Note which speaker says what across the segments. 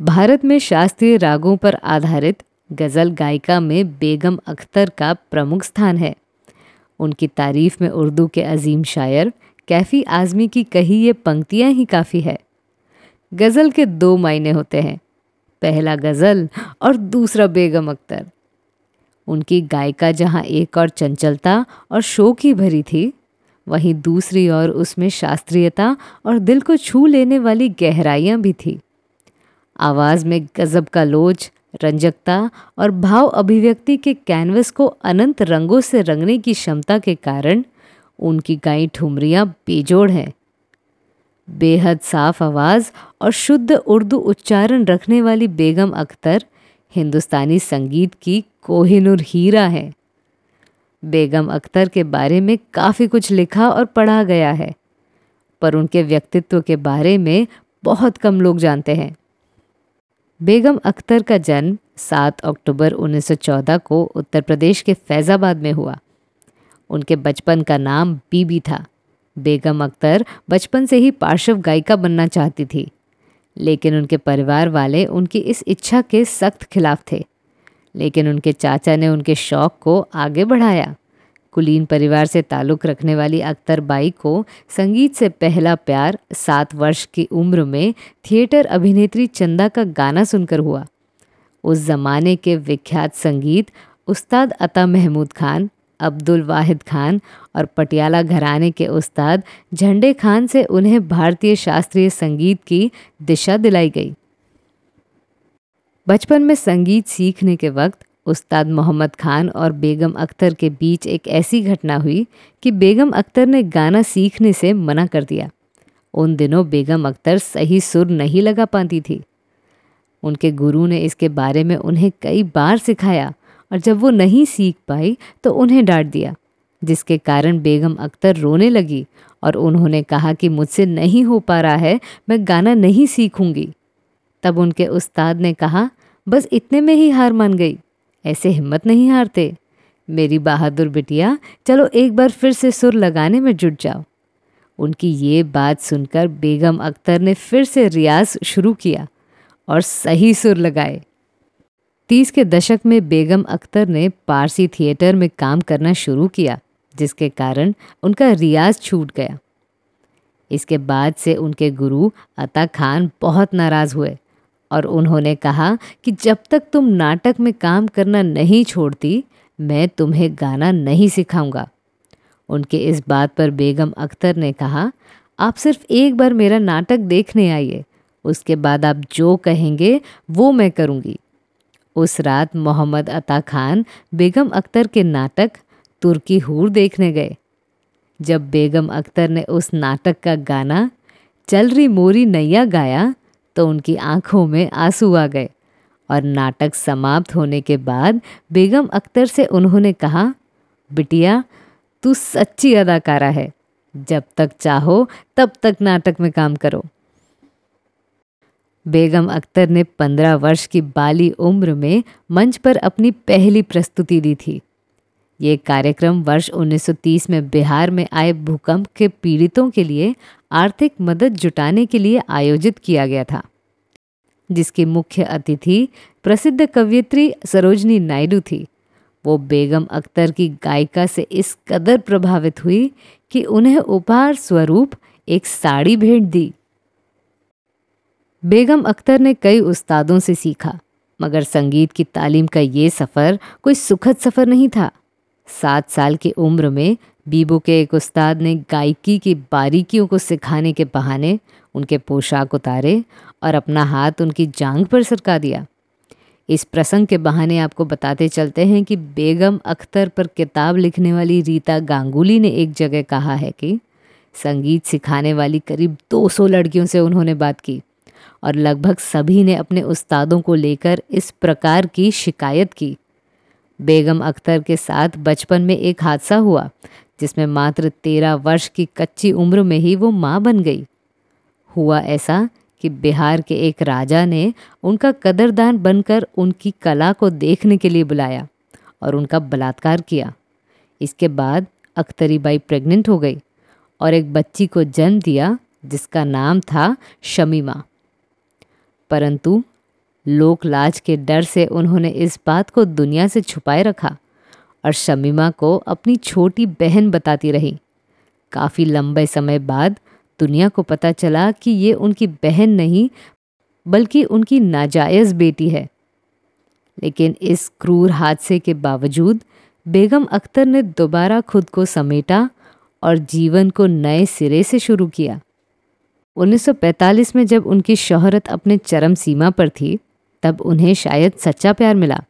Speaker 1: भारत में शास्त्रीय रागों पर आधारित गज़ल गायिका में बेगम अख्तर का प्रमुख स्थान है। उनकी तारीफ में उर्दू के अजीम शायर कैफ़ी आज़मी की कही ये पंक्तियां ही काफ़ी है। गज़ल के दो मायने होते हैं, पहला गज़ल और दूसरा बेगम अख्तर। उनकी गायिका जहाँ एक और चंचलता और शौक ही भरी थी, वहीं दूसरी ओर उसमें शास्त्रीयता और दिल को छू लेने वाली गहराइयाँ भी थी। आवाज़ में गज़ब का लोच, रंजकता और भाव अभिव्यक्ति के कैनवस को अनंत रंगों से रंगने की क्षमता के कारण उनकी गाई ठुमरियाँ बेजोड़ हैं। बेहद साफ आवाज़ और शुद्ध उर्दू उच्चारण रखने वाली बेगम अख्तर हिंदुस्तानी संगीत की कोहिनूर हीरा है। बेगम अख्तर के बारे में काफ़ी कुछ लिखा और पढ़ा गया है, पर उनके व्यक्तित्व के बारे में बहुत कम लोग जानते हैं। बेगम अख्तर का जन्म 7 अक्टूबर 1914 को उत्तर प्रदेश के फैज़ाबाद में हुआ। उनके बचपन का नाम बीबी था। बेगम अख्तर बचपन से ही पार्श्व गायिका बनना चाहती थी, लेकिन उनके परिवार वाले उनकी इस इच्छा के सख्त खिलाफ थे। लेकिन उनके चाचा ने उनके शौक़ को आगे बढ़ाया। कुलीन परिवार से ताल्लुक़ रखने वाली अख्तर बाई को संगीत से पहला प्यार 7 वर्ष की उम्र में थिएटर अभिनेत्री चंदा का गाना सुनकर हुआ। उस ज़माने के विख्यात संगीत उस्ताद अता महमूद खान, अब्दुल वाहिद खान और पटियाला घराने के उस्ताद झंडे खान से उन्हें भारतीय शास्त्रीय संगीत की दिशा दिलाई गई। बचपन में संगीत सीखने के वक्त उस्ताद मोहम्मद खान और बेगम अख्तर के बीच एक ऐसी घटना हुई कि बेगम अख्तर ने गाना सीखने से मना कर दिया। उन दिनों बेगम अख्तर सही सुर नहीं लगा पाती थी। उनके गुरु ने इसके बारे में उन्हें कई बार सिखाया और जब वो नहीं सीख पाई तो उन्हें डांट दिया, जिसके कारण बेगम अख्तर रोने लगी और उन्होंने कहा कि मुझसे नहीं हो पा रहा है, मैं गाना नहीं सीखूंगी। तब उनके उस्ताद ने कहा, बस इतने में ही हार मान गई? ऐसे हिम्मत नहीं हारते। मेरी बहादुर बिटिया, चलो एक बार फिर से सुर लगाने में जुट जाओ। उनकी ये बात सुनकर बेगम अख्तर ने फिर से रियाज शुरू किया और सही सुर लगाए। 30 के दशक में बेगम अख्तर ने पारसी थिएटर में काम करना शुरू किया, जिसके कारण उनका रियाज छूट गया। इसके बाद से उनके गुरु अता खान बहुत नाराज़ हुए और उन्होंने कहा कि जब तक तुम नाटक में काम करना नहीं छोड़ती, मैं तुम्हें गाना नहीं सिखाऊंगा। उनके इस बात पर बेगम अख्तर ने कहा, आप सिर्फ एक बार मेरा नाटक देखने आइए, उसके बाद आप जो कहेंगे वो मैं करूंगी। उस रात मोहम्मद अता खान बेगम अख्तर के नाटक तुर्की हूर देखने गए। जब बेगम अख्तर ने उस नाटक का गाना चल रही मोरी नैया गाया तो उनकी आंखों में आंसू आ गए और नाटक समाप्त होने के बाद बेगम अख्तर से उन्होंने कहा, बिटिया तू सच्ची अदाकारा है, जब तक चाहो तब तक नाटक में काम करो। बेगम अख्तर ने 15 वर्ष की बाली उम्र में मंच पर अपनी पहली प्रस्तुति दी थी। ये कार्यक्रम वर्ष 1930 में बिहार में आए भूकंप के पीड़ितों के लिए आर्थिक मदद जुटाने के लिए आयोजित किया गया था, जिसकी मुख्य अतिथि प्रसिद्ध कवयित्री सरोजनी नायडू थी। वो बेगम अख्तर की गायिका से इस कदर प्रभावित हुई कि उन्हें उपहार स्वरूप एक साड़ी भेंट दी। बेगम अख्तर ने कई उस्तादों से सीखा, मगर संगीत की तालीम का ये सफ़र कोई सुखद सफ़र नहीं था। 7 साल की उम्र में बीबो के एक उस्ताद ने गायकी की बारीकियों को सिखाने के बहाने उनके पोशाक उतारे और अपना हाथ उनकी जांघ पर सरका दिया। इस प्रसंग के बहाने आपको बताते चलते हैं कि बेगम अख्तर पर किताब लिखने वाली रीता गांगुली ने एक जगह कहा है कि संगीत सिखाने वाली करीब 200 लड़कियों से उन्होंने बात की और लगभग सभी ने अपने उस्तादों को लेकर इस प्रकार की शिकायत की। बेगम अख्तर के साथ बचपन में एक हादसा हुआ, जिसमें मात्र 13 वर्ष की कच्ची उम्र में ही वो माँ बन गई। हुआ ऐसा कि बिहार के एक राजा ने उनका कदरदान बनकर उनकी कला को देखने के लिए बुलाया और उनका बलात्कार किया। इसके बाद अख्तरी बाई प्रेग्नेंट हो गई और एक बच्ची को जन्म दिया, जिसका नाम था शमीमा। परंतु लोक लाज के डर से उन्होंने इस बात को दुनिया से छुपाए रखा और शमीमा को अपनी छोटी बहन बताती रही। काफ़ी लंबे समय बाद दुनिया को पता चला कि ये उनकी बहन नहीं बल्कि उनकी नाजायज़ बेटी है। लेकिन इस क्रूर हादसे के बावजूद बेगम अख्तर ने दोबारा खुद को समेटा और जीवन को नए सिरे से शुरू किया। 1945 में जब उनकी शोहरत अपने चरम सीमा पर थी, तब उन्हें शायद सच्चा प्यार मिला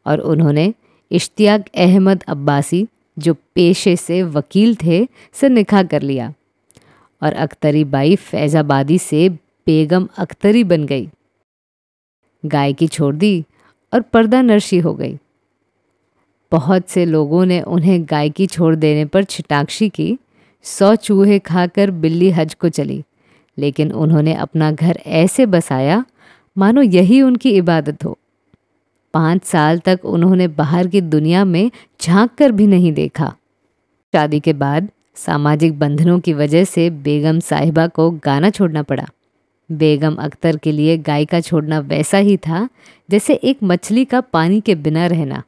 Speaker 1: और उन्होंने इश्तियाक अहमद अब्बासी, जो पेशे से वकील थे, से निकाह कर लिया और अख्तरी बाई फैज़ाबादी से बेगम अख्तरी बन गई। गायकी छोड़ दी और पर्दा नर्शी हो गई। बहुत से लोगों ने उन्हें गायकी छोड़ देने पर छिटाक्षी की। 100 चूहे खाकर बिल्ली हज को चली, लेकिन उन्होंने अपना घर ऐसे बसाया मानो यही उनकी इबादत हो। 5 साल तक उन्होंने बाहर की दुनिया में झांक कर भी नहीं देखा। शादी के बाद सामाजिक बंधनों की वजह से बेगम साहिबा को गाना छोड़ना पड़ा। बेगम अख्तर के लिए गायिका छोड़ना वैसा ही था जैसे एक मछली का पानी के बिना रहना।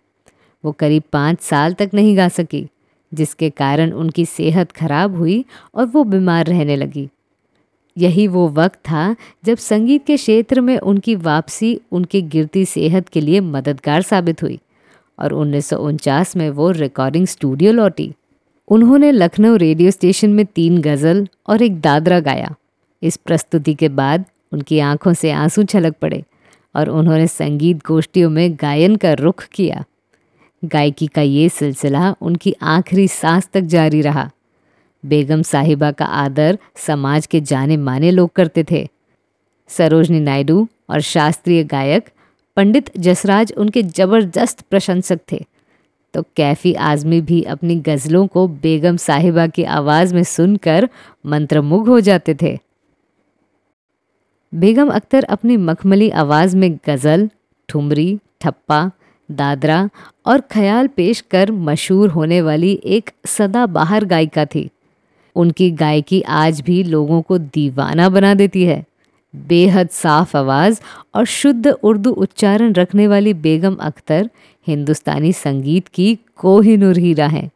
Speaker 1: वो करीब 5 साल तक नहीं गा सकी, जिसके कारण उनकी सेहत खराब हुई और वो बीमार रहने लगी। यही वो वक्त था जब संगीत के क्षेत्र में उनकी वापसी उनकी गिरती सेहत के लिए मददगार साबित हुई और 1949 में वो रिकॉर्डिंग स्टूडियो लौटी। उन्होंने लखनऊ रेडियो स्टेशन में 3 गज़ल और एक दादरा गाया। इस प्रस्तुति के बाद उनकी आंखों से आंसू छलक पड़े और उन्होंने संगीत गोष्ठियों में गायन का रुख किया। गायकी का ये सिलसिला उनकी आखिरी सांस तक जारी रहा। बेगम साहिबा का आदर समाज के जाने माने लोग करते थे। सरोजनी नायडू और शास्त्रीय गायक पंडित जसराज उनके जबरदस्त प्रशंसक थे, तो कैफी आज़मी भी अपनी गज़लों को बेगम साहिबा की आवाज़ में सुनकर मंत्रमुग्ध हो जाते थे। बेगम अख्तर अपनी मखमली आवाज़ में गज़ल, ठुमरी, ठप्पा, दादरा और ख्याल पेश कर मशहूर होने वाली एक सदाबहार गायिका थी। उनकी गायकी आज भी लोगों को दीवाना बना देती है। बेहद साफ आवाज़ और शुद्ध उर्दू उच्चारण रखने वाली बेगम अख्तर हिंदुस्तानी संगीत की कोहिनूर हीरा हैं।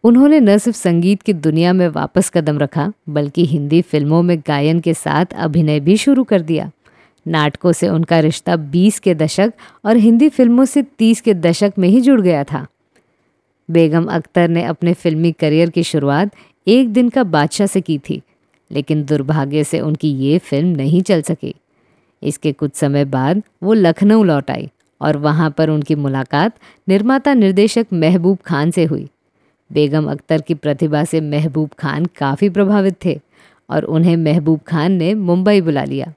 Speaker 1: उन्होंने न सिर्फ संगीत की दुनिया में वापस कदम रखा, बल्कि हिंदी फिल्मों में गायन के साथ अभिनय भी शुरू कर दिया। नाटकों से उनका रिश्ता 20 के दशक और हिंदी फिल्मों से 30 के दशक में ही जुड़ गया था। बेगम अख्तर ने अपने फिल्मी करियर की शुरुआत एक दिन का बादशाह से की थी, लेकिन दुर्भाग्य से उनकी ये फिल्म नहीं चल सकी। इसके कुछ समय बाद वो लखनऊ लौट आई और वहाँ पर उनकी मुलाकात निर्माता निर्देशक महबूब खान से हुई। बेगम अख्तर की प्रतिभा से महबूब खान काफ़ी प्रभावित थे और उन्हें महबूब खान ने मुंबई बुला लिया।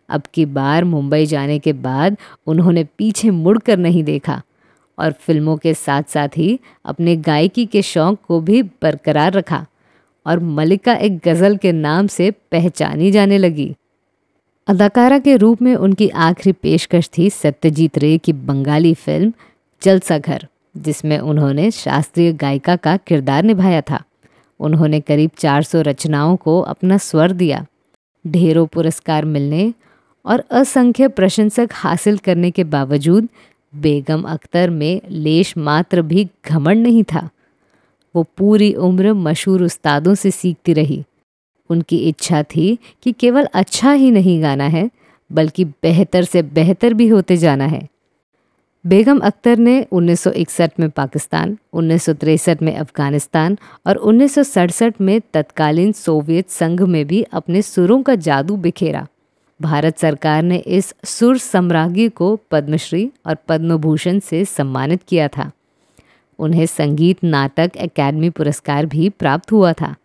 Speaker 1: अब की बार मुंबई जाने के बाद उन्होंने पीछे मुड़कर नहीं देखा और फिल्मों के साथ साथ ही अपने गायकी के शौक़ को भी बरकरार रखा और मलिका एक गज़ल के नाम से पहचानी जाने लगी। अदाकारा के रूप में उनकी आखिरी पेशकश थी सत्यजीत रे की बंगाली फिल्म जलसा घर, जिसमें उन्होंने शास्त्रीय गायिका का किरदार निभाया था। उन्होंने करीब 400 रचनाओं को अपना स्वर दिया। ढेरों पुरस्कार मिलने और असंख्य प्रशंसक हासिल करने के बावजूद बेगम अख्तर में लेश मात्र भी घमंड नहीं था। वो पूरी उम्र मशहूर उस्तादों से सीखती रही। उनकी इच्छा थी कि केवल अच्छा ही नहीं गाना है, बल्कि बेहतर से बेहतर भी होते जाना है। बेगम अख्तर ने 1961 में पाकिस्तान, 1963 में अफ़गानिस्तान और 1967 में तत्कालीन सोवियत संघ में भी अपने सुरों का जादू बिखेरा। भारत सरकार ने इस सुर सम्राज्ञी को पद्मश्री और पद्म भूषण से सम्मानित किया था। उन्हें संगीत नाटक अकादमी पुरस्कार भी प्राप्त हुआ था।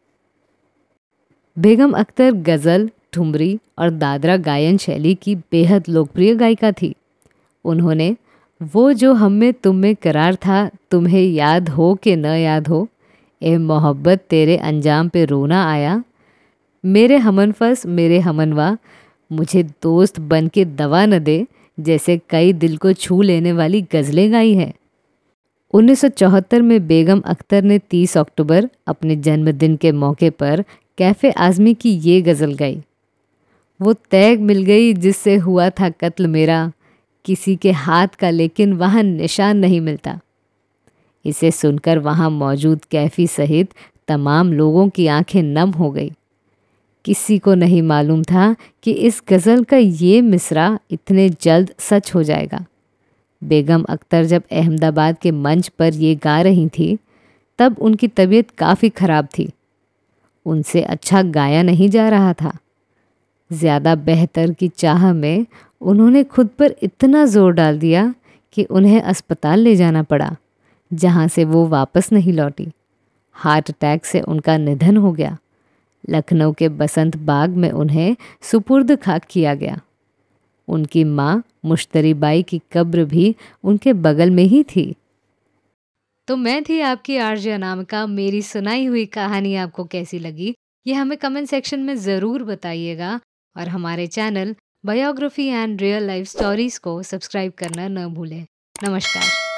Speaker 1: बेगम अख्तर गज़ल, ठुमरी और दादरा गायन शैली की बेहद लोकप्रिय गायिका थी। उन्होंने वो जो हम में तुम में करार था, तुम्हें याद हो कि न याद हो, ए मोहब्बत तेरे अंजाम पे रोना आया, मेरे हमनफस मेरे हमनवा, मुझे दोस्त बन के दवा न दे, जैसे कई दिल को छू लेने वाली गज़लें गाई हैं। 1974 में बेगम अख्तर ने 30 अक्टूबर अपने जन्मदिन के मौके पर कैफ़े आज़मी की ये गज़ल गाई। वो तैग मिल गई जिससे हुआ था कत्ल मेरा, किसी के हाथ का लेकिन वहाँ निशान नहीं मिलता। इसे सुनकर वहाँ मौजूद कैफी सहित तमाम लोगों की आंखें नम हो गई। किसी को नहीं मालूम था कि इस गज़ल का ये मिसरा इतने जल्द सच हो जाएगा। बेगम अख्तर जब अहमदाबाद के मंच पर ये गा रही थी तब उनकी तबीयत काफ़ी ख़राब थी। उनसे अच्छा गाया नहीं जा रहा था। ज़्यादा बेहतर की चाह में उन्होंने खुद पर इतना ज़ोर डाल दिया कि उन्हें अस्पताल ले जाना पड़ा, जहाँ से वो वापस नहीं लौटी। हार्ट अटैक से उनका निधन हो गया। लखनऊ के बसंत बाग में उन्हें सुपुर्द खाक किया गया। उनकी माँ मुश्तरी बाई की कब्र भी उनके बगल में ही थी। तो मैं थी आपकी आरजे अनामिका। मेरी सुनाई हुई कहानी आपको कैसी लगी ये हमें कमेंट सेक्शन में ज़रूर बताइएगा, और हमारे channel biography and real life stories को सब्सक्राइब करना न भूलें। नमस्कार।